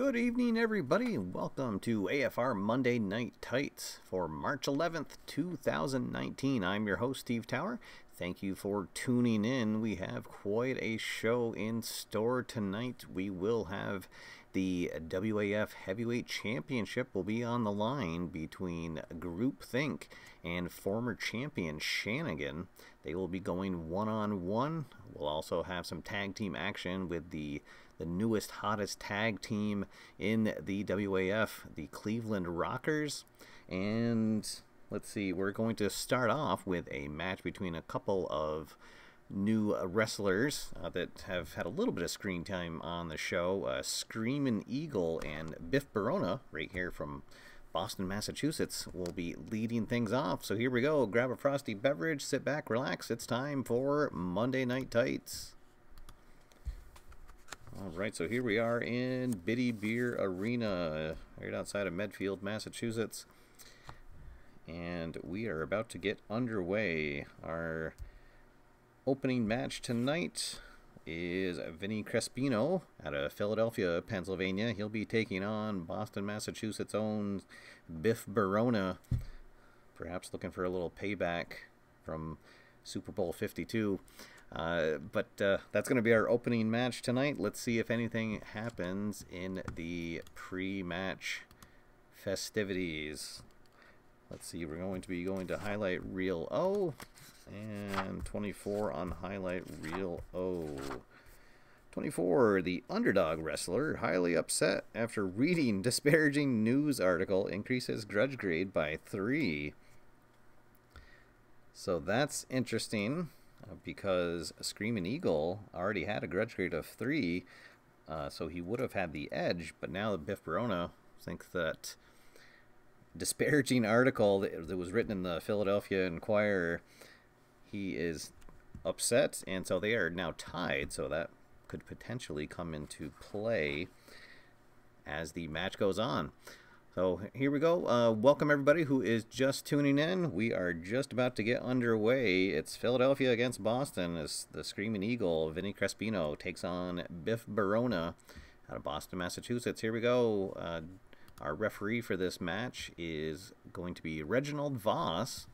Good evening, everybody, and welcome to AFR Monday Night Tights for March 11th, 2019. I'm your host, Steve Tower. Thank you for tuning in. We have quite a show in store tonight. We will have the WAF Heavyweight Championship will be on the line between Greupthinck and former champion Shanigan. They will be going one-on-one. We'll also have some tag team action with the newest, hottest tag team in the WAF, the Cleveland Rockers. And let's see, we're going to start off with a match between a couple of new wrestlers that have had a little bit of screen time on the show. Screamin' Eagle and Biff Barona, right here from Boston, Massachusetts, will be leading things off. So here we go. Grab a frosty beverage, sit back, relax. It's time for Monday Night Tights. Alright, so here we are in Biddy Beer Arena, right outside of Medfield, Massachusetts. And we are about to get underway. Our opening match tonight is Vinny Crespino out of Philadelphia, Pennsylvania. He'll be taking on Boston, Massachusetts' own Biff Barona. Perhaps looking for a little payback from Super Bowl 52. But that's going to be our opening match tonight. Let's see if anything happens in the pre-match festivities. Let's see, we're going to be going to Highlight Reel O and 24 on Highlight Reel O. 24, the underdog wrestler, highly upset after reading disparaging news article, increases grudge grade by 3. So that's interesting. Because Screamin' Eagle already had a grudge grade of 3, so he would have had the edge, but now Biff Barona thinks that disparaging article that was written in the Philadelphia Inquirer, he is upset, and so they are now tied, so that could potentially come into play as the match goes on. So here we go. Welcome everybody who is just tuning in. We are just about to get underway. It's Philadelphia against Boston as the Screamin' Eagle, Vinny Crespino, takes on Biff Barona out of Boston, Massachusetts. Here we go. Our referee for this match is going to be Reginald Voss.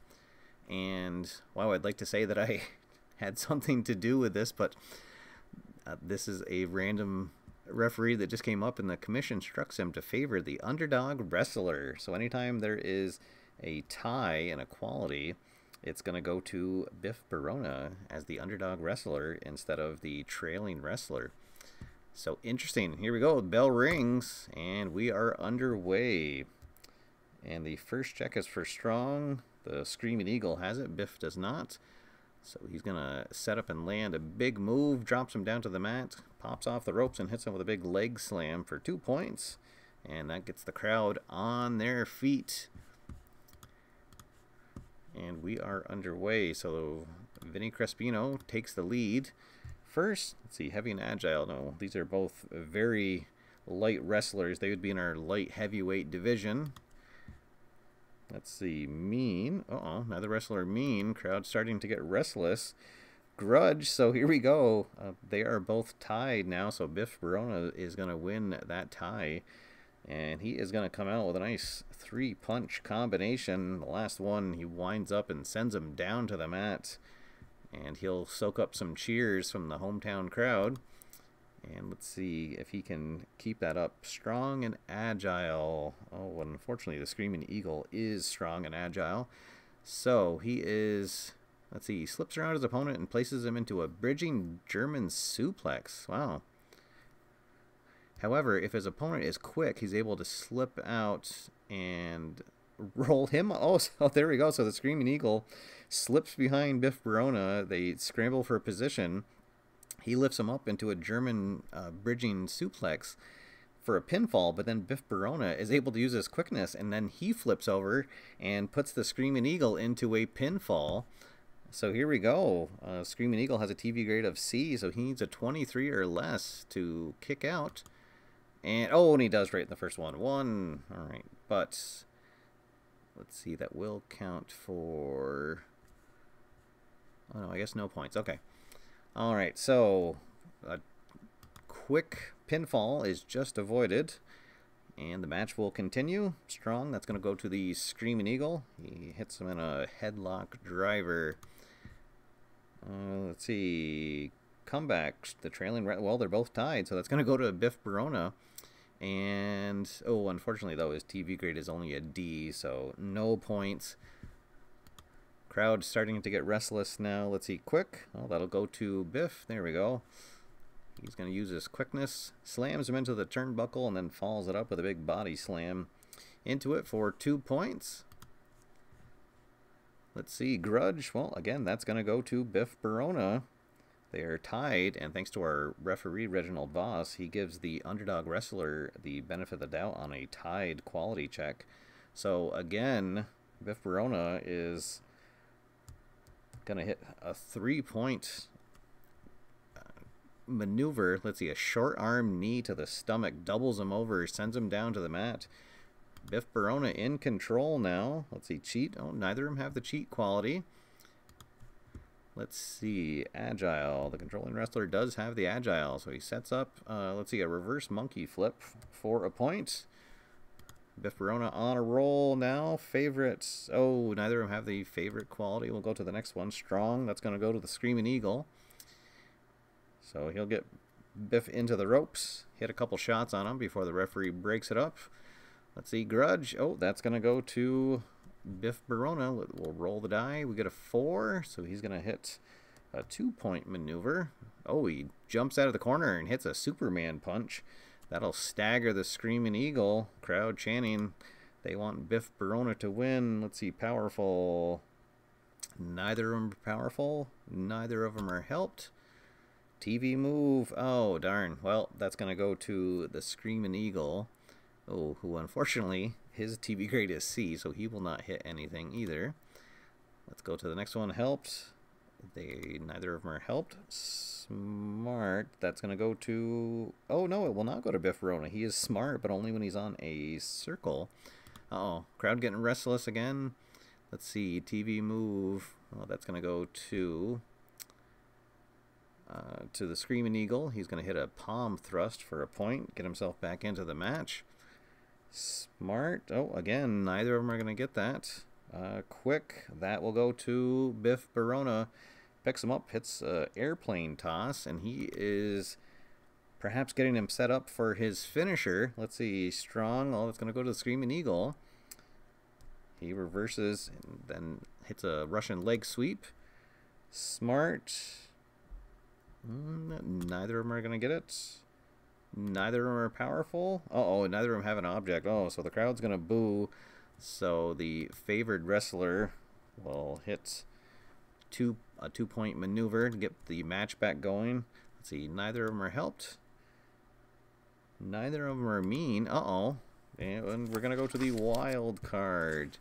And, wow, I'd like to say that I had something to do with this, but this is a random referee that just came up, and the commission instructs him to favor the underdog wrestler. So anytime there is a tie in equality, it's going to go to Biff Barona as the underdog wrestler instead of the trailing wrestler. So interesting. Here we go. The bell rings, and we are underway. And the first check is for strong. The Screamin' Eagle has it. Biff does not. So he's going to set up and land a big move, drops him down to the mat, pops off the ropes, and hits him with a big leg slam for 2 points. And that gets the crowd on their feet. And we are underway. So Vinny Crespino takes the lead. First, let's see, heavy and agile. No, these are both very light wrestlers. They would be in our light heavyweight division. Let's see, Mean. Another wrestler, Mean. Crowd starting to get restless. Grudge, so here we go. They are both tied now, so Biff Barona is going to win that tie. And he is going to come out with a nice 3-punch combination. The last one, he winds up and sends him down to the mat. And he'll soak up some cheers from the hometown crowd. And let's see if he can keep that up. Strong and agile. Oh, unfortunately, the Screamin' Eagle is strong and agile. So he is, let's see, he slips around his opponent and places him into a bridging German suplex. Wow. However, if his opponent is quick, he's able to slip out and roll him. Oh, so there we go. So the Screamin' Eagle slips behind Biff Barona. They scramble for position. He lifts him up into a German bridging suplex for a pinfall, but then Biff Barona is able to use his quickness, and then he flips over and puts the Screamin' Eagle into a pinfall. So here we go. Screamin' Eagle has a TV grade of C, so he needs a 23 or less to kick out. And he does right in the first one. All right, but let's see, that will count for, oh no, I guess no points. Okay. All right, so a quick pinfall is just avoided, And the match will continue. Strong, that's going to go to the Screaming Eagle. He hits him in a headlock driver. Let's see. Comeback. The trailing, well, they're both tied, so that's going to go to Biff Barona. And, oh, unfortunately, though, his TV grade is only a D, so no points. Crowd starting to get restless now. Let's see. Quick. Oh, that'll go to Biff. There we go. He's going to use his quickness, slams him into the turnbuckle, and then follows it up with a big body slam into it for 2 points. Let's see, Grudge. Well, again, that's going to go to Biff Barona. They are tied, and thanks to our referee, Reginald Voss, he gives the underdog wrestler the benefit of the doubt on a tied quality check. So, again, Biff Barona is going to hit a 3-point maneuver. Let's see, a short arm knee to the stomach, doubles him over, sends him down to the mat. Biff Barona in control now. Let's see, cheat. Oh, neither of them have the cheat quality. Let's see, agile. The controlling wrestler does have the agile, so he sets up, let's see, a reverse monkey flip for a point. Biff Barona on a roll now. Favorites. Oh, neither of them have the favorite quality. We'll go to the next one. Strong. That's going to go to the Screaming Eagle. So he'll get Biff into the ropes, hit a couple shots on him before the referee breaks it up. Let's see, Grudge. Oh, that's going to go to Biff Barona. We'll roll the die. We get a 4, so he's going to hit a 2-point maneuver. Oh, he jumps out of the corner and hits a Superman punch. That'll stagger the Screaming Eagle. Crowd chanting. They want Biff Barona to win. Let's see, powerful. Neither of them are powerful. Neither of them are helped. TV move. Oh, darn. Well, that's going to go to the Screaming Eagle. Oh, who unfortunately, his TV grade is C, so he will not hit anything either. Let's go to the next one. Helped. Neither of them are helped. Smart. That's going to go to... Oh, no, it will not go to Biff Barona. He is smart, but only when he's on a circle. Uh-oh. Crowd getting restless again. Let's see. TV move. Oh, that's going to go to the Screaming Eagle. He's going to hit a palm thrust for a point, get himself back into the match. Smart. Oh, again, neither of them are going to get that. Quick. That will go to Biff Barona. Picks him up, hits airplane toss, and he is perhaps getting him set up for his finisher. Let's see. Strong. Oh, that's going to go to the Screaming Eagle. He reverses and then hits a Russian leg sweep. Smart. Neither of them are going to get it. Neither of them are powerful. Uh-oh, neither of them have an object. Oh, so the crowd's going to boo. So the favored wrestler will hit a 2-point maneuver to get the match back going. Let's see, neither of them are helped. Neither of them are mean. Uh-oh. And we're going to go to the wild card.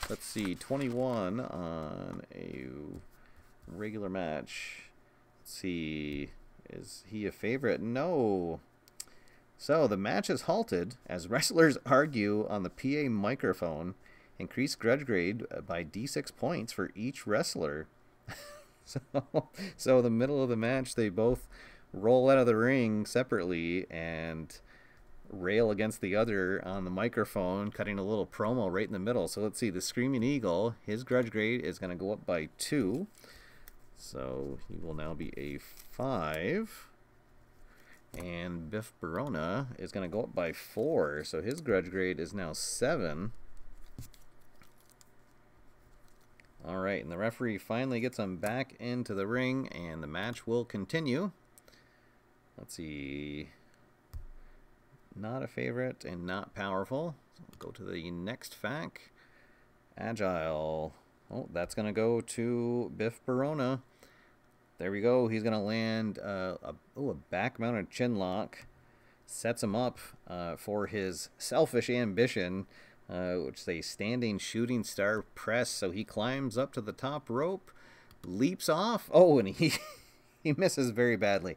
Let's see, 21 on a regular match. Let's see, is he a favorite? No. So the match is halted as wrestlers argue on the PA microphone. Increase grudge grade by D6 points for each wrestler. So the middle of the match, they both roll out of the ring separately and rail against the other on the microphone, cutting a little promo right in the middle. So let's see, the Screaming Eagle, his grudge grade is going to go up by 2. So he will now be a 5. And Biff Barona is going to go up by 4. So his grudge grade is now 7. All right, and the referee finally gets him back into the ring, and the match will continue. Let's see. Not a favorite and not powerful. So we'll go to the next fact. Agile. Oh, that's going to go to Biff Barona. There we go. He's going to land a back-mounted chin lock. Sets him up for his selfish ambition, which is a standing shooting star press. So he climbs up to the top rope, leaps off. Oh, and he misses very badly.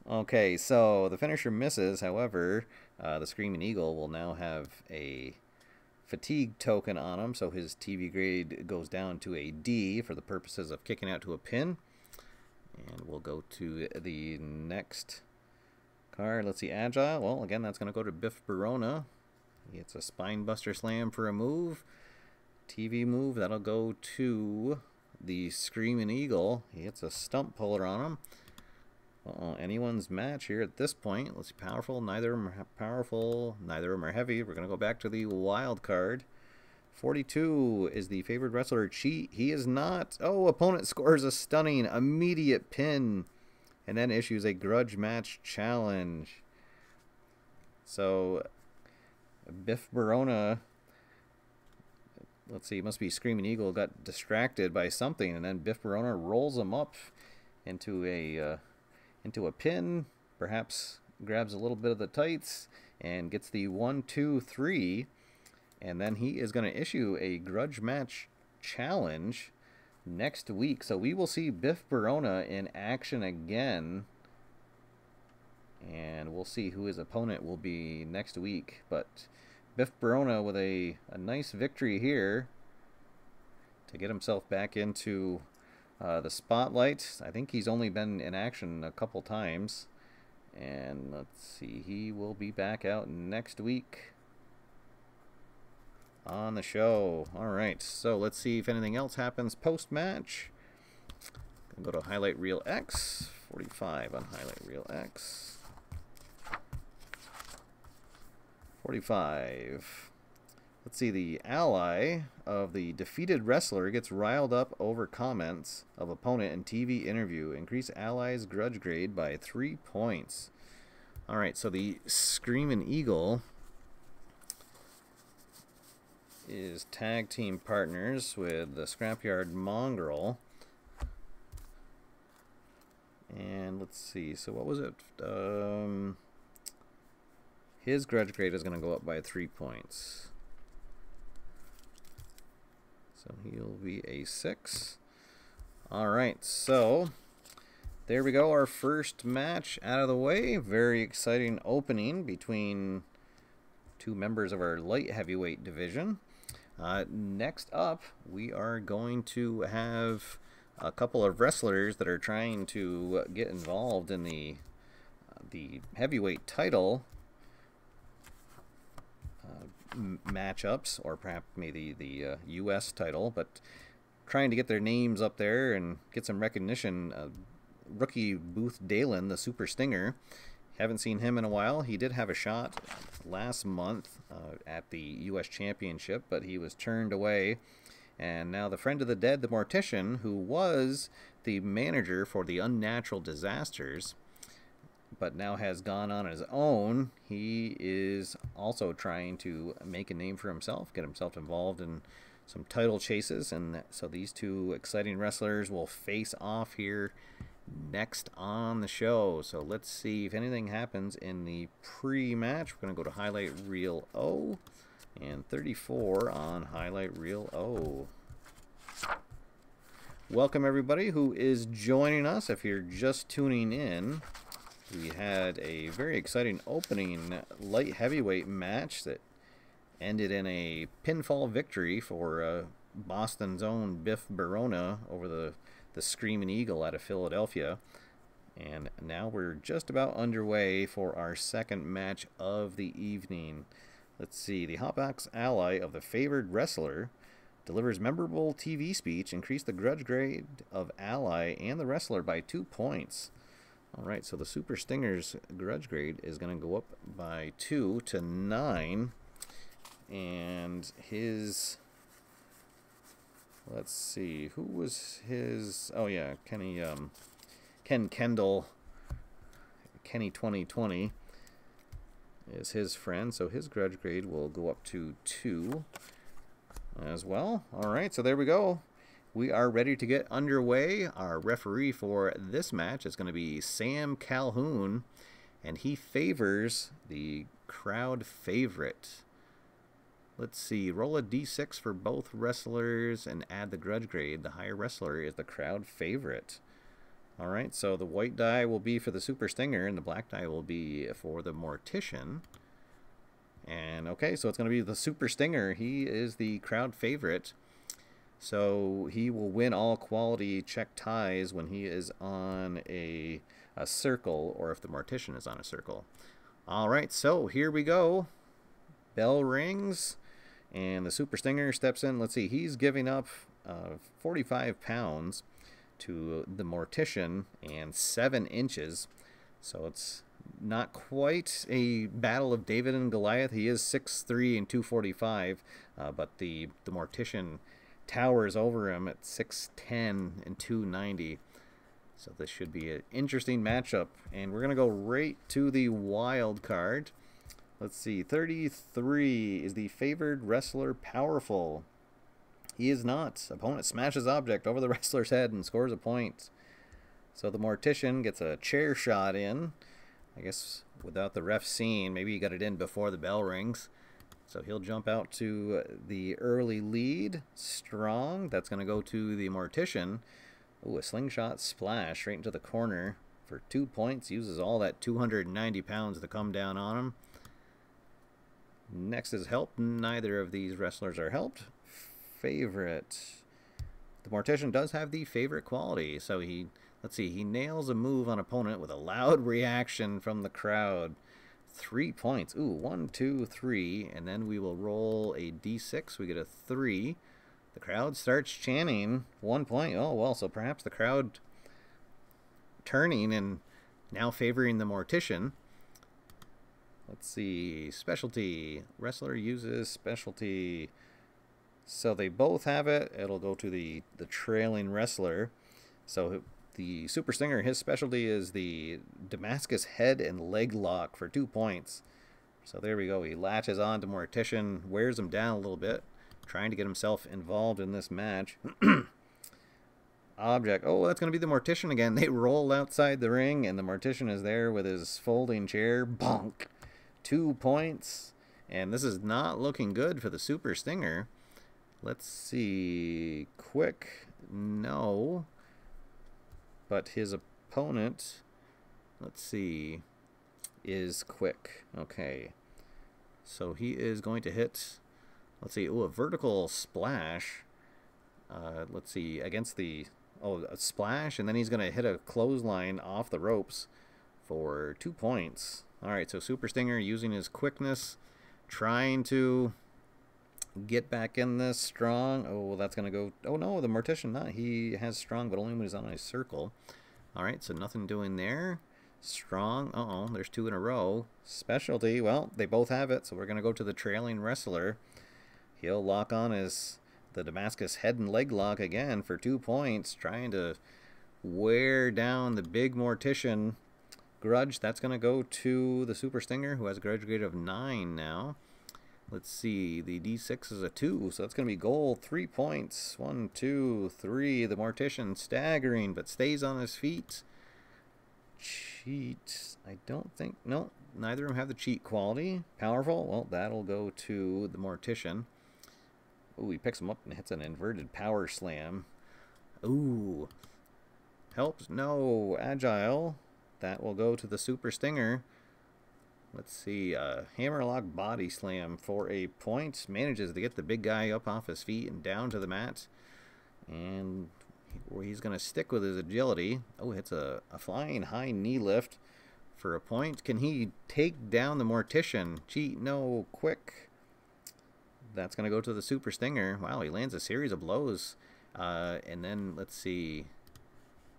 Okay, so the finisher misses. However, the Screaming Eagle will now have a fatigue token on him, so his TV grade goes down to a D for the purposes of kicking out to a pin. And we'll go to the next card. Let's see, Agile. Well, again, that's going to go to Biff Barona. He gets a Spine Buster Slam for a move. TV move, that'll go to the Screaming Eagle. He hits a Stump Puller on him. Anyone's match here at this point. Let's see, powerful. Neither of them are powerful. Neither of them are heavy. We're going to go back to the wild card. 42 is the favored wrestler. Cheat. He is not. Oh, opponent scores a stunning immediate pin and then issues a grudge match challenge. So, Biff Barona, let's see, it must be Screaming Eagle, got distracted by something, and then Biff Barona rolls him up into a pin, perhaps grabs a little bit of the tights, and gets the 1, 2, 3, and then he is going to issue a grudge match challenge next week. So we will see Biff Barona in action again, and we'll see who his opponent will be next week. But Biff Barona with a nice victory here to get himself back into the spotlight. I think he's only been in action a couple times. And let's see, he will be back out next week on the show. Alright, so let's see if anything else happens post-match. Go to Highlight Reel X. 45 on Highlight Reel X. 45. Let's see, the ally of the defeated wrestler gets riled up over comments of opponent in TV interview. Increase ally's grudge grade by 3 points. Alright, so the Screaming Eagle is tag team partners with the Scrapyard Mongrel. And let's see, so what was it? His grudge grade is going to go up by 3 points. So he'll be a 6. Alright, so there we go, our first match out of the way. Very exciting opening between two members of our light heavyweight division. Next up, we are going to have a couple of wrestlers that are trying to get involved in the heavyweight title matchups, or perhaps maybe the U.S. title, but trying to get their names up there and get some recognition. Rookie Booth Dalen, the Super Stinger, haven't seen him in a while. He did have a shot last month at the U.S. Championship, but he was turned away. And now the friend of the dead, the Mortician, who was the manager for the Unnatural Disasters, but now has gone on his own. He is also trying to make a name for himself, get himself involved in some title chases, and so these two exciting wrestlers will face off here next on the show. So let's see if anything happens in the pre-match. We're going to go to Highlight Reel O, and 34 on Highlight Reel O. Welcome everybody who is joining us. If you're just tuning in, we had a very exciting opening light heavyweight match that ended in a pinfall victory for Boston's own Biff Barona over the Screaming Eagle out of Philadelphia. And now we're just about underway for our second match of the evening. Let's see, the Hotbox ally of the favored wrestler delivers memorable TV speech, increase the grudge grade of ally and the wrestler by 2 points. Alright, so the Super Stinger's grudge grade is going to go up by 2 to 9. And his, let's see, who was his, oh yeah, Ken Kendall, Kenny 2020 is his friend, so his grudge grade will go up to 2 as well. Alright, so there we go. We are ready to get underway. Our referee for this match is going to be Sam Calhoun, and he favors the crowd favorite. Let's see, roll a d6 for both wrestlers and add the grudge grade. The higher wrestler is the crowd favorite. Alright, so the white die will be for the Super Stinger, and the black die will be for the Mortician. And okay, so it's going to be the Super Stinger. He is the crowd favorite. So he will win all quality check ties when he is on a a circle or if the Mortician is on a circle. Alright, so here we go. Bell rings, and the Super Stinger steps in. Let's see, he's giving up 45 pounds to the Mortician and 7 inches. So it's not quite a battle of David and Goliath. He is 6'3" and 245, but the Mortician towers over him at 6'10" and 290. So this should be an interesting matchup. And we're going to go right to the wild card. Let's see, 33 is the favored wrestler Powerful. He is not. Opponent smashes object over the wrestler's head and scores a point. So the Mortician gets a chair shot in. I guess without the ref seeing, maybe he got it in before the bell rings. So he'll jump out to the early lead. Strong. That's going to go to the Mortician. Ooh, a slingshot splash right into the corner for 2 points. Uses all that 290 pounds to come down on him. Next is help. Neither of these wrestlers are helped. Favorite. The Mortician does have the favorite quality. So he, let's see, he nails a move on opponent with a loud reaction from the crowd. 3 points. Ooh, 1, 2, 3. And then we will roll a d6. We get a 3. The crowd starts chanting. 1 point. Oh, well, so perhaps the crowd turning and now favoring the Mortician. Let's see. Specialty. Wrestler uses specialty. So they both have it. It'll go to the trailing wrestler. So the Super Stinger, his specialty is the Damascus head and leg lock for 2 points. So there we go. He latches on to Mortician, wears him down a little bit, trying to get himself involved in this match. Object. Oh, that's going to be the Mortician again. They roll outside the ring, and the Mortician is there with his folding chair. Bonk. 2 points. And this is not looking good for the Super Stinger. Let's see. Quick. No. But his opponent, let's see, is quick. Okay. So he is going to hit, let's see, oh, a vertical splash. Let's see, against the, oh, a splash, and then he's going to hit a clothesline off the ropes for 2 points. All right, so Super Stinger using his quickness, trying to get back in this strong. Oh, that's going to go, oh no, the Mortician, not, he has strong, but only when he's on a circle. All right, so nothing doing there. Strong, uh-oh, there's 2 in a row. Specialty, well, they both have it, so we're going to go to the trailing wrestler. He'll lock on the Damascus head and leg lock again for 2 points, trying to wear down the big Mortician. Grudge, that's going to go to the Super Stinger, who has a grudge grade of 9 now. Let's see, the D6 is a 2, so that's going to be goal. 3 points. 1, 2, 3. The Mortician staggering, but stays on his feet. Cheat. I don't think, no, neither of them have the cheat quality. Powerful, well, that'll go to the Mortician. Ooh, he picks him up and hits an inverted power slam. Ooh. Helps, no. Agile. That will go to the Super Stinger. Let's see, hammerlock body slam for a point. Manages to get the big guy up off his feet and down to the mat. And he's going to stick with his agility. Oh, hits a flying high knee lift for a point. Can he take down the Mortician? Cheat, no, quick. That's going to go to the Super Stinger. Wow, he lands a series of blows. And then, let's see,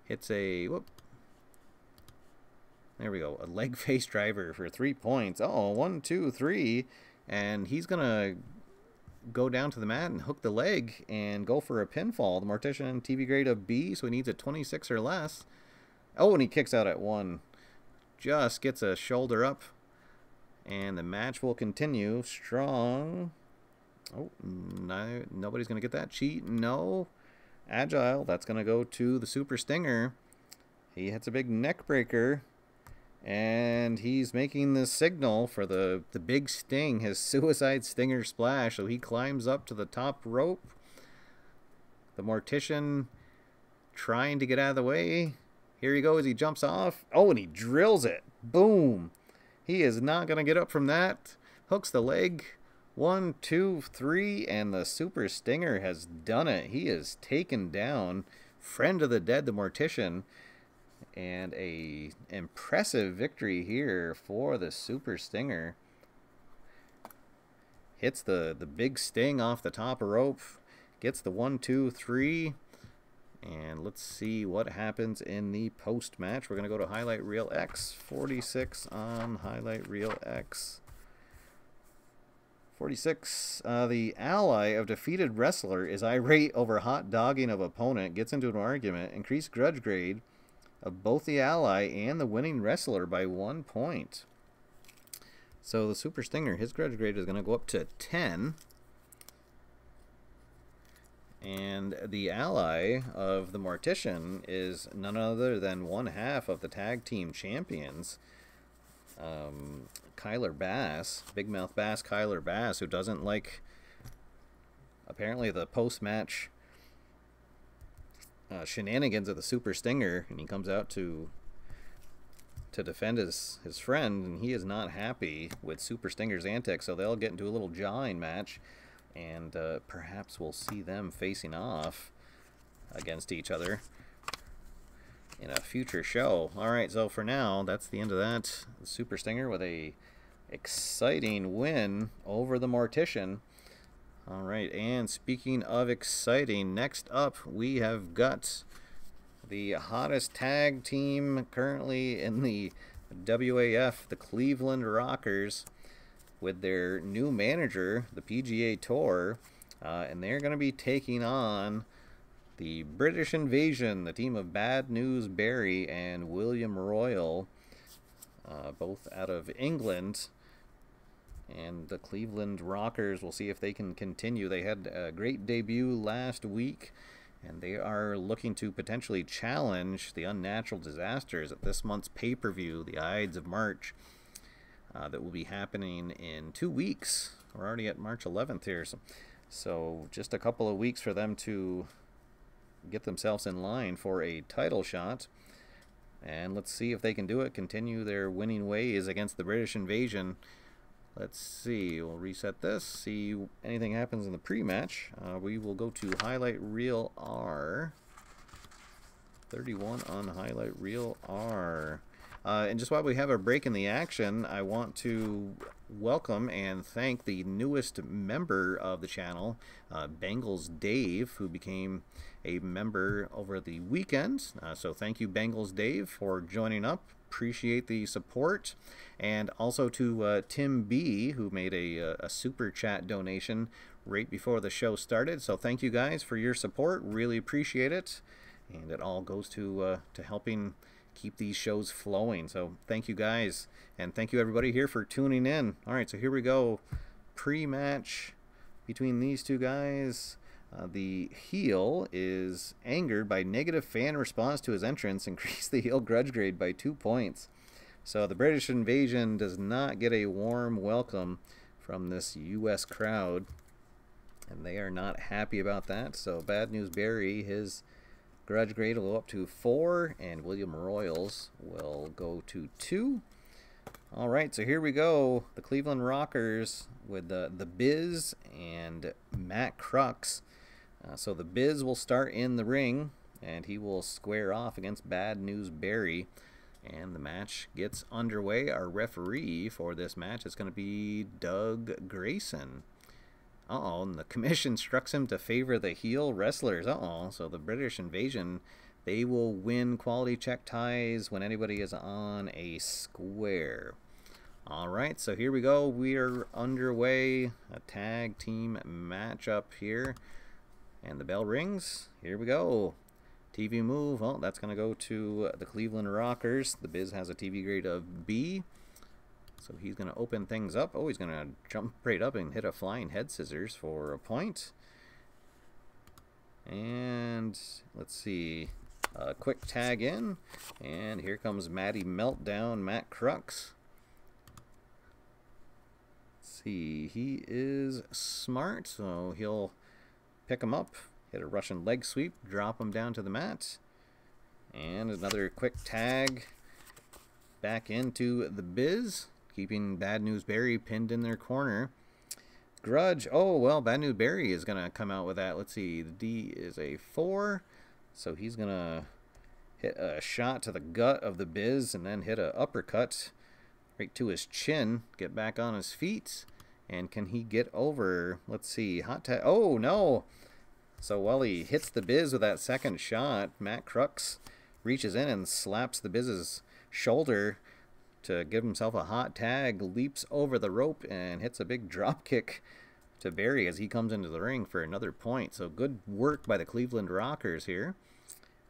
hits a, whoop. There we go. A leg face driver for 3 points. Oh, 1, 2, 3. And he's going to go down to the mat and hook the leg and go for a pinfall. The Mortician TV grade of B, so he needs a 26 or less. Oh, and he kicks out at 1. Just gets a shoulder up. And the match will continue. Strong. Oh, no, nobody's going to get that. Cheat. No. Agile. That's going to go to the Super Stinger. He hits a big neck breaker. And he's making the signal for the big sting, his suicide stinger splash. So he climbs up to the top rope. The Mortician trying to get out of the way. Here he goes. He jumps off. Oh, and he drills it. Boom. He is not going to get up from that. Hooks the leg. 1, 2, 3. And the Super Stinger has done it. He is taken down. Friend of the dead, the Mortician. And a impressive victory here for the Super Stinger. Hits the big sting off the top rope. Gets the 1, 2, 3. And let's see what happens in the post-match. We're going to go to Highlight Reel X. 46 on Highlight Reel X. 46. The ally of defeated wrestler is irate over hot dogging of opponent. Gets into an argument. Increased grudge grade of both the ally and the winning wrestler by 1 point. So the Super Stinger, his grudge grade is going to go up to 10. And the ally of the Mortician is none other than one half of the tag team champions, Kyler Bass, Big Mouth Bass, Kyler Bass, who doesn't like, apparently, the post-match shenanigans of the Super Stinger, and he comes out to defend his friend, and he is not happy with Super Stinger's antics, so they'll get into a little jawing match, and perhaps we'll see them facing off against each other in a future show. Alright, so for now, that's the end of that. The Super Stinger with a exciting win over the Mortician. Alright, and speaking of exciting, next up we have got the hottest tag team currently in the WAF, the Cleveland Rockers, with their new manager, the PGA Tour, and they're going to be taking on the British Invasion, the team of Bad News Barry and William Royal, both out of England. And the Cleveland Rockers, we'll see if they can continue. They had a great debut last week, and they are looking to potentially challenge the Unnatural Disasters at this month's pay-per-view, the Ides of March, that will be happening in 2 weeks. We're already at March 11th here, so just a couple of weeks for them to get themselves in line for a title shot. And let's see if they can do it, continue their winning ways against the British Invasion. Let's see, we'll reset this, see anything happens in the pre-match. We will go to Highlight Reel R. 31 on Highlight Reel R. And just while we have a break in the action, I want to welcome and thank the newest member of the channel, Bengals Dave, who became a member over the weekend. So thank you, Bengals Dave, for joining up. Appreciate the support. And also to Tim B, who made a super chat donation right before the show started. So thank you guys for your support. Really appreciate it. And it all goes to helping keep these shows flowing. So thank you guys, and thank you everybody here for tuning in. All right, so here we go. Pre-match between these two guys. The heel is angered by negative fan response to his entrance. Increased the heel grudge grade by 2 points. So the British Invasion does not get a warm welcome from this U.S. crowd, and they are not happy about that. So Bad News Barry, his grudge grade will go up to 4, and William Royals will go to 2. All right, so here we go. The Cleveland Rockers with the Biz and Matt Crux. So the Biz will start in the ring, and he will square off against Bad News Barry. And the match gets underway. Our referee for this match is going to be Doug Grayson. Uh-oh, and the commission instructs him to favor the heel wrestlers. Uh-oh, so the British Invasion, they will win quality check ties when anybody is on a square. All right, so here we go. We are underway. A tag team matchup here. And the bell rings. Here we go. TV move. Oh, that's going to go to the Cleveland Rockers. The Biz has a TV grade of B. So he's going to open things up. Oh, he's going to jump right up and hit a flying head scissors for a point. And let's see. A quick tag in. And here comes Matty Meltdown, Matt Crux. Let's see. He is smart, so he'll pick him up, hit a Russian leg sweep, drop him down to the mat. And another quick tag back into the Biz, keeping Bad News Barry pinned in their corner. Grudge. Oh, well, Bad News Barry is going to come out with that. Let's see. The D is a 4. So he's going to hit a shot to the gut of the Biz and then hit a uppercut right to his chin. Get back on his feet. And can he get over? Let's see. Hot tag. Oh, no. So while he hits the Biz with that second shot, Matt Crux reaches in and slaps the Biz's shoulder to give himself a hot tag, leaps over the rope, and hits a big drop kick to Barry as he comes into the ring for another point. So good work by the Cleveland Rockers here.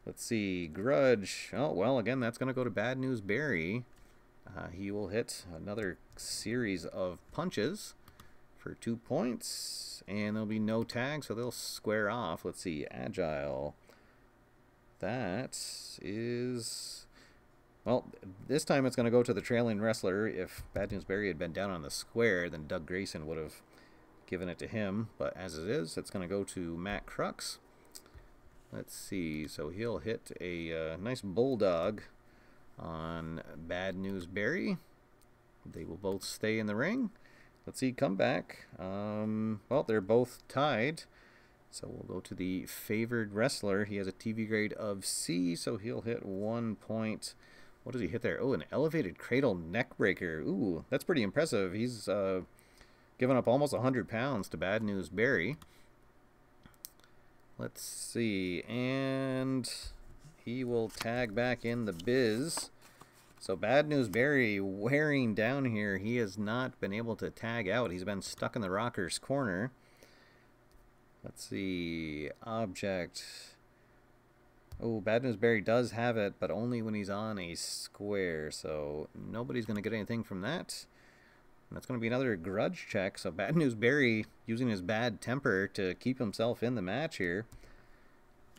Let's see. Grudge. Oh, well, again, that's going to go to Bad News Barry. He will hit another series of punches for 2 points, and there'll be no tag, so they'll square off. Let's see. Agile. That is... Well, this time it's going to go to the trailing wrestler. If Bad News Barry had been down on the square, then Doug Grayson would have given it to him. But as it is, it's going to go to Matt Crux. Let's see. So he'll hit a nice bulldog on Bad News Barry. They will both stay in the ring. Let's see. Comeback. Well, they're both tied. So we'll go to the favored wrestler. He has a TV grade of C, so he'll hit 1 point. What does he hit there? Oh, an elevated cradle neck breaker. Ooh, that's pretty impressive. He's given up almost 100 pounds to Bad News Barry. Let's see. And he will tag back in the Biz. So Bad News Barry wearing down here. He has not been able to tag out. He's been stuck in the Rocker's corner. Let's see. Object. Oh, Bad News Barry does have it, but only when he's on a square. So nobody's going to get anything from that. And that's going to be another grudge check. So Bad News Barry using his bad temper to keep himself in the match here.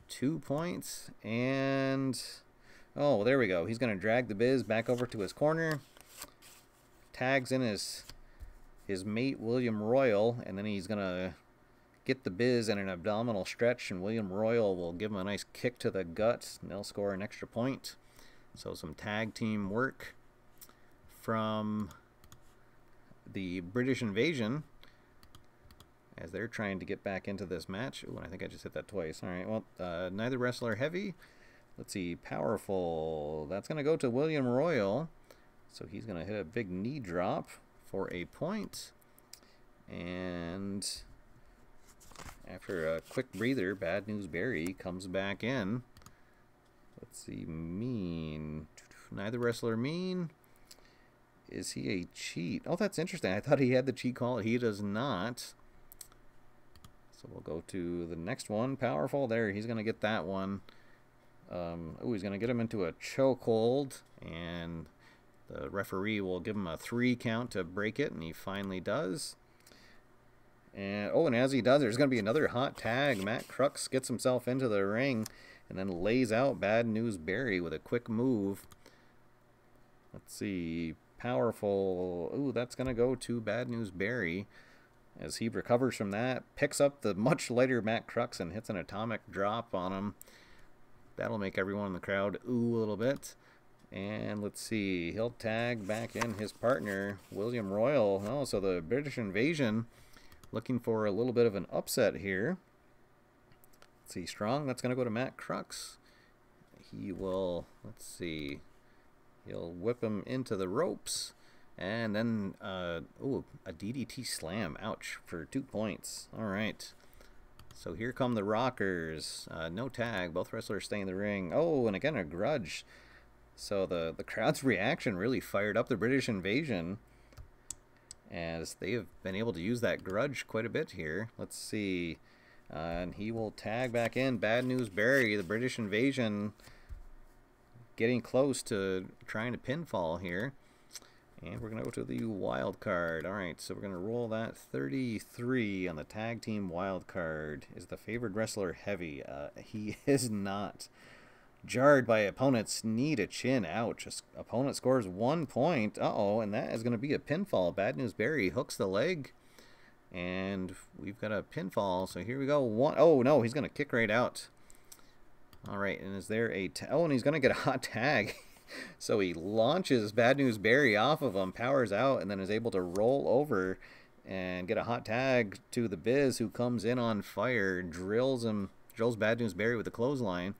2 points. And... oh, there we go. He's going to drag the Biz back over to his corner. Tags in his mate, William Royal. And then he's going to get the Biz in an abdominal stretch, and William Royal will give him a nice kick to the gut, and they'll score an extra point. So some tag team work from the British Invasion as they're trying to get back into this match. Ooh, and I think I just hit that twice. All right, well, neither wrestler heavy. Let's see, powerful. That's going to go to William Royal. So he's going to hit a big knee drop for a point. And... after a quick breather, Bad News Barry comes back in. Let's see, mean. Neither wrestler mean. Is he a cheat? Oh, that's interesting. I thought he had the cheat call. He does not. So we'll go to the next one. Powerful. There, he's going to get that one. Oh, he's going to get him into a chokehold. And the referee will give him a 3 count to break it. And he finally does. And oh, and as he does, there's going to be another hot tag. Matt Crux gets himself into the ring and then lays out Bad News Barry with a quick move. Let's see. Powerful. Ooh, that's going to go to Bad News Barry as he recovers from that. Picks up the much lighter Matt Crux and hits an atomic drop on him. That'll make everyone in the crowd ooh a little bit. And let's see. He'll tag back in his partner, William Royal. Oh, so the British Invasion... looking for a little bit of an upset here. Let's see, strong. That's going to go to Matt Crux. He will, let's see, he'll whip him into the ropes. And then, ooh, a DDT slam. Ouch, for 2 points. All right. So here come the Rockers. No tag. Both wrestlers stay in the ring. Oh, and again, a grudge. So the crowd's reaction really fired up the British Invasion, as they have been able to use that grudge quite a bit here. Let's see. And he will tag back in Bad News Barry, the British Invasion, getting close to trying to pinfall here. And we're going to go to the wild card. All right, so we're going to roll that 33 on the tag team wild card. Is the favored wrestler heavy? He is not. Jarred by opponent's knee to chin. Ouch. Opponent scores 1 point. Uh-oh, and that is going to be a pinfall. Bad News Barry hooks the leg. And we've got a pinfall. So here we go. Oh, no, he's going to kick right out. All right, and is there a... oh, and he's going to get a hot tag. So he launches Bad News Barry off of him, powers out, and then is able to roll over and get a hot tag to the Biz, who comes in on fire, drills Bad News Barry with a clothesline.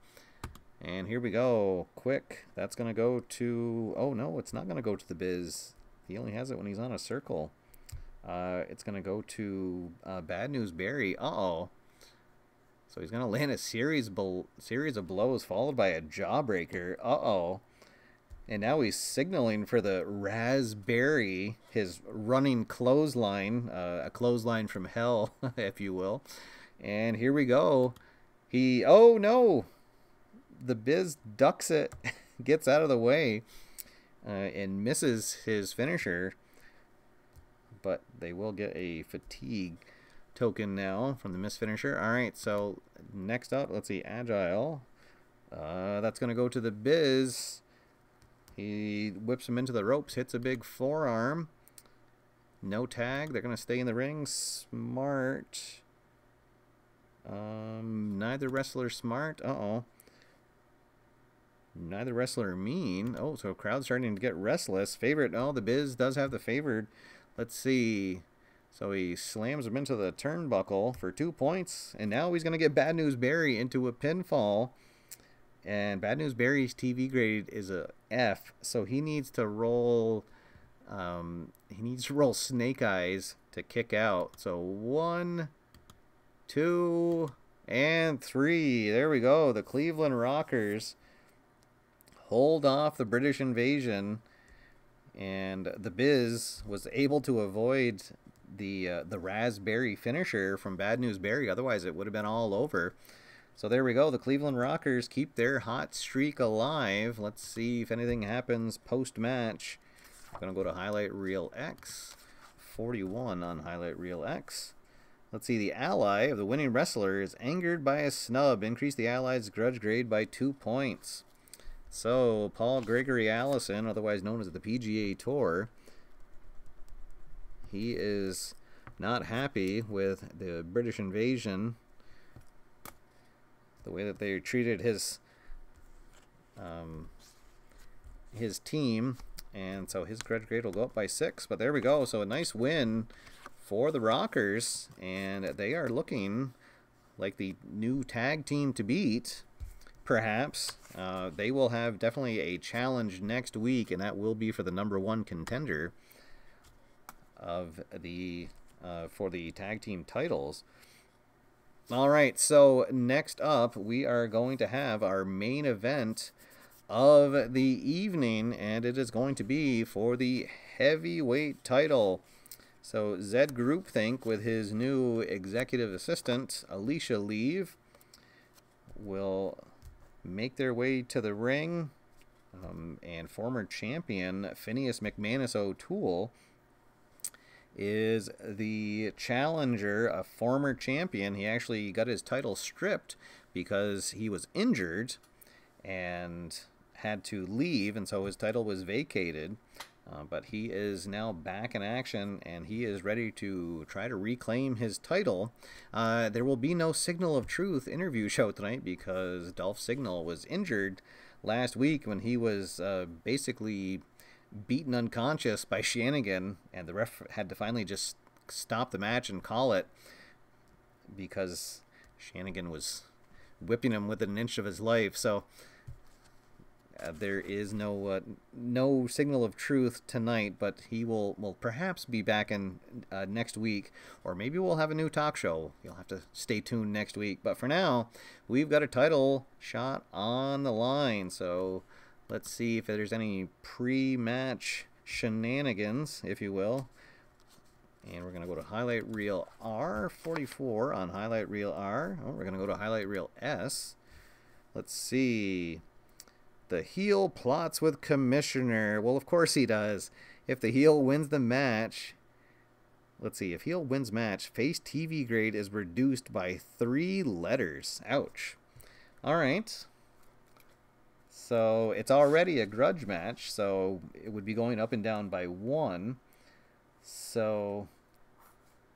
And here we go. Quick. That's going to go to... Oh, no, it's not going to go to the Biz. He only has it when he's on a circle. It's going to go to Bad News Barry. Uh-oh. So he's going to land a series of blows followed by a jawbreaker. Uh-oh. And now he's signaling for the Raspberry, his running clothesline, a clothesline from hell, if you will. And here we go. Oh no! The Biz ducks it, gets out of the way, and misses his finisher. But they will get a fatigue token now from the miss finisher. All right, so next up, let's see, Agile. That's going to go to the Biz. He whips him into the ropes, hits a big forearm. No tag. They're going to stay in the ring. Smart. Neither wrestler smart. Uh-oh. Neither wrestler mean. Oh, so crowd's starting to get restless. Favorite. Oh, the Biz does have the favored. Let's see. So he slams him into the turnbuckle for 2 points. And now he's going to get Bad News Barry into a pinfall. And Bad News Barry's TV grade is a F. So he needs to roll... Snake Eyes to kick out. So 1, 2, and 3. There we go. The Cleveland Rockers hold off the British invasion, and the Biz was able to avoid the Raspberry finisher from Bad News Barry. Otherwise, it would have been all over. So there we go. The Cleveland Rockers keep their hot streak alive. Let's see if anything happens post-match. I'm going to go to Highlight Reel X. 41 on Highlight Reel X. Let's see. The ally of the winning wrestler is angered by a snub. Increase the ally's grudge grade by 2 points. So, Paul Gregory Allison, otherwise known as the PGA Tour, he is not happy with the British invasion, the way that they treated his team, and so his grudge grade will go up by 6. But there we go. So a nice win for the Rockers, and they are looking like the new tag team to beat. Perhaps they will have definitely a challenge next week, and that will be for the #1 contender of the for the tag team titles. All right, so next up we are going to have our main event of the evening, and it is going to be for the heavyweight title. So Zed Greupthinck with his new executive assistant Alicia Leave will make their way to the ring, and former champion Phineas McManus O'Toole is the challenger, a former champion. He actually got his title stripped because he was injured and had to leave, and so his title was vacated. But he is now back in action, and he is ready to try to reclaim his title. There will be no Signal of Truth interview show tonight because Dolph Signal was injured last week when he was basically beaten unconscious by Shanigan, and the ref had to finally just stop the match and call it because Shanigan was whipping him within an inch of his life. So there is no Signal of Truth tonight, but he will perhaps be back in next week, or maybe we'll have a new talk show. You'll have to stay tuned next week. But for now, we've got a title shot on the line. So let's see if there's any pre-match shenanigans, if you will. And we're going to go to Highlight Reel R, 44 on Highlight Reel R. Oh, we're going to go to Highlight Reel S. Let's see. The heel plots with Commissioner. Well, of course he does. If the heel wins the match, let's see. If heel wins match, face TV grade is reduced by 3 letters. Ouch. All right. So it's already a grudge match, so it would be going up and down by 1. So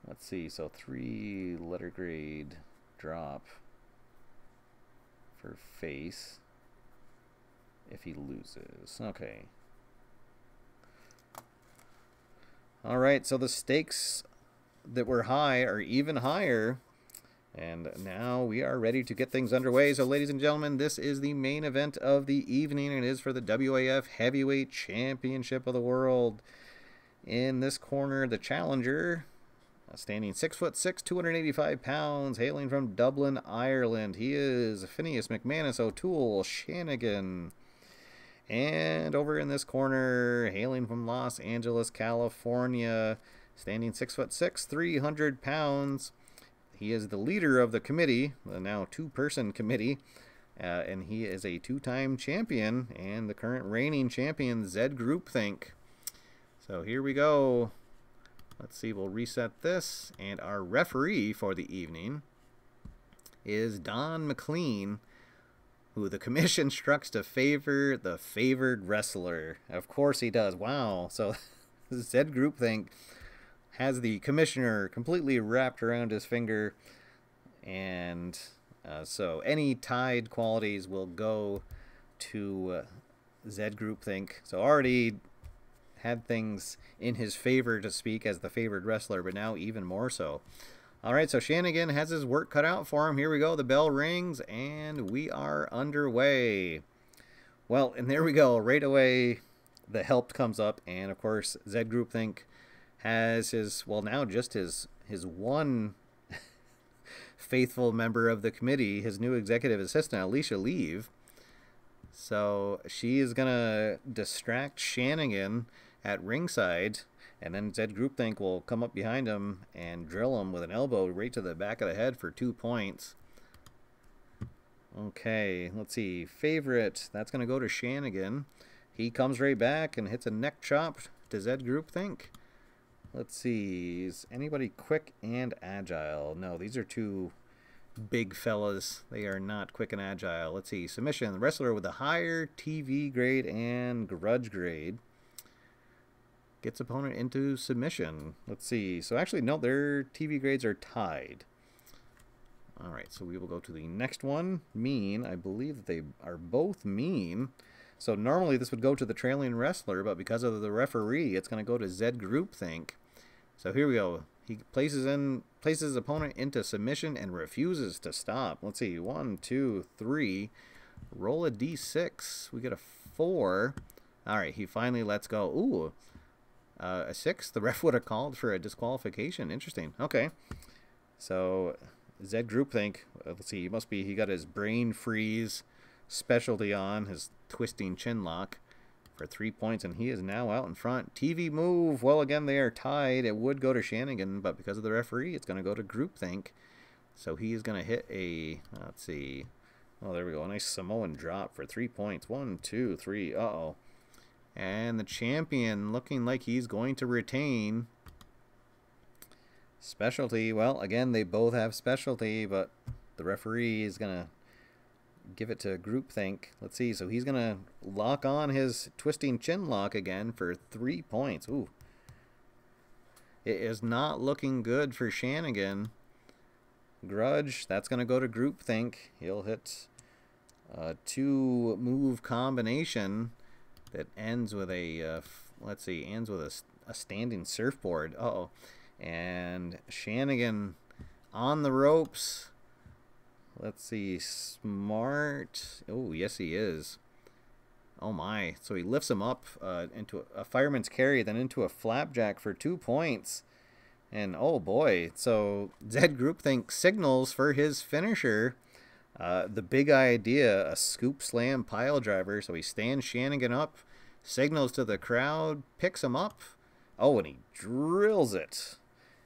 let's see. So 3 letter grade drop for face if he loses. Okay. All right, so the stakes that were high are even higher And now we are ready to get things underway. So, ladies and gentlemen, this is the main event of the evening, and it is for the WAF Heavyweight Championship of the World. In this corner, the challenger, standing 6'6", 285 pounds, hailing from Dublin, Ireland. He is Phineas McManus O'Toole Shanigan. And over in this corner, hailing from Los Angeles, California, standing 6'6", 300 pounds. He is the leader of the committee, the now two-person committee, and he is a two-time champion and the current reigning champion, Zed Greupthinck. So here we go. Let's see, we'll reset this, and our referee for the evening is Don McLeod, who the commission instructs to favor the favored wrestler. Of course he does. Wow. So Zed Greupthinck has the commissioner completely wrapped around his finger, and so any tied qualities will go to Zed Greupthinck. So already had things in his favor to speak as the favored wrestler, but now even more so. All right, so Shanigan has his work cut out for him. Here we go. The bell rings, and we are underway. Well, and there we go. Right away, the help comes up, and of course, Zed Greupthinck has his, well, now just his one faithful member of the committee, his new executive assistant, Alicia, leave. So she is going to distract Shanigan at ringside, and then Zed Greupthinck will come up behind him and drill him with an elbow right to the back of the head for 2 points. Okay, let's see. Favorite, that's going to go to Shanigan. He comes right back and hits a neck chop to Zed Greupthinck. Let's see, is anybody quick and agile? No, these are two big fellas. They are not quick and agile. Let's see, submission. The wrestler with the higher TV grade and grudge grade gets opponent into submission. Let's see, so actually, no, their TV grades are tied. All right, so we will go to the next one. Mean, I believe that they are both mean. So normally this would go to the trailing wrestler, but because of the referee, it's going to go to Zed Greupthinck. So here we go. He places his opponent into submission and refuses to stop. Let's see. 1, 2, 3. Roll a d6. We get a 4. All right. He finally lets go. Ooh. A 6. The ref would have called for a disqualification. Interesting. Okay. So Zed Greupthinck. Let's see. He got his brain freeze specialty on, his twisting chin lock, for 3 points, and he is now out in front. TV move. Well, again, they are tied. It would go to Shanigan, but because of the referee, it's going to go to Greupthinck. So he is going to hit a, let's see. Oh, there we go. A nice Samoan drop for 3 points. 1, 2, 3. Uh-oh. And the champion looking like he's going to retain. Specialty. Well, again, they both have specialty, but the referee is going to give it to Greupthinck. Let's see. So he's going to lock on his twisting chin lock again for 3 points. Ooh. It is not looking good for Shanigan. Grudge, that's going to go to Greupthinck. He'll hit a 2-move combination that ends with a, let's see, ends with a standing surfboard. Uh-oh. And Shanigan on the ropes. Let's see, smart. Oh, yes, he is. Oh, my. So he lifts him up into a fireman's carry, then into a flapjack for 2 points. And, oh, boy. So Zed Greupthinck signals for his finisher. The big idea, a scoop slam pile driver. So he stands Shanigan up, signals to the crowd, picks him up. Oh, and he drills it.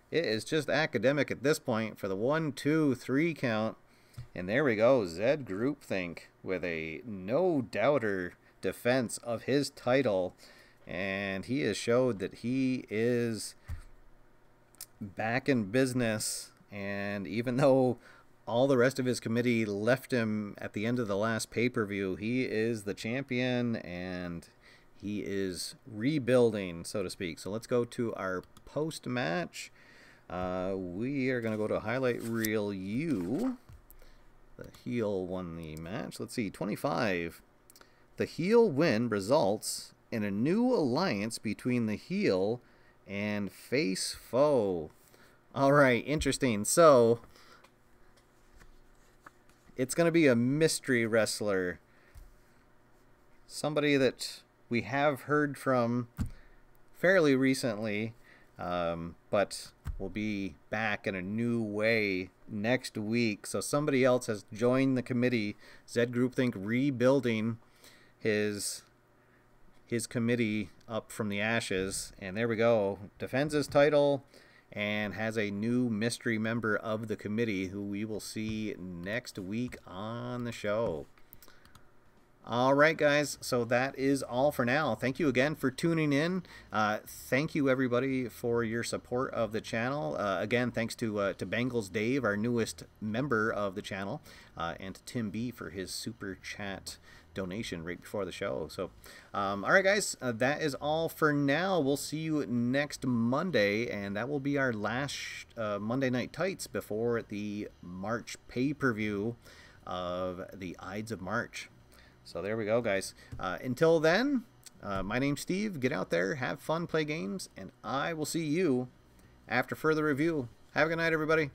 It is just academic at this point for the 1, 2, 3 count. And there we go, Zed Greupthinck with a no-doubter defense of his title. And he has showed that he is back in business. And even though all the rest of his committee left him at the end of the last pay-per-view, he is the champion and he is rebuilding, so to speak. So let's go to our post-match. We are going to go to highlight reel U. The heel won the match. Let's see, 25. The heel win results in a new alliance between the heel and face foe. All right, interesting. So It's going to be a mystery wrestler. Somebody that we have heard from fairly recently, but will be back in a new way next week. So somebody else has joined the committee. Zed Greupthinck rebuilding his committee up from the ashes, and there we go. Defends his title and has a new mystery member of the committee who we will see next week on the show. All right, guys, so that is all for now. Thank you again for tuning in. Thank you, everybody, for your support of the channel. Again, thanks to Bengals Dave, our newest member of the channel, and to Tim B for his super chat donation right before the show. So, all right, guys, that is all for now. We'll see you next Monday, and that will be our last Monday Night Tights before the March pay-per-view of the Ides of March. So there we go, guys. Until then, my name's Steve. Get out there, have fun, play games, and I will see you after further review. Have a good night, everybody.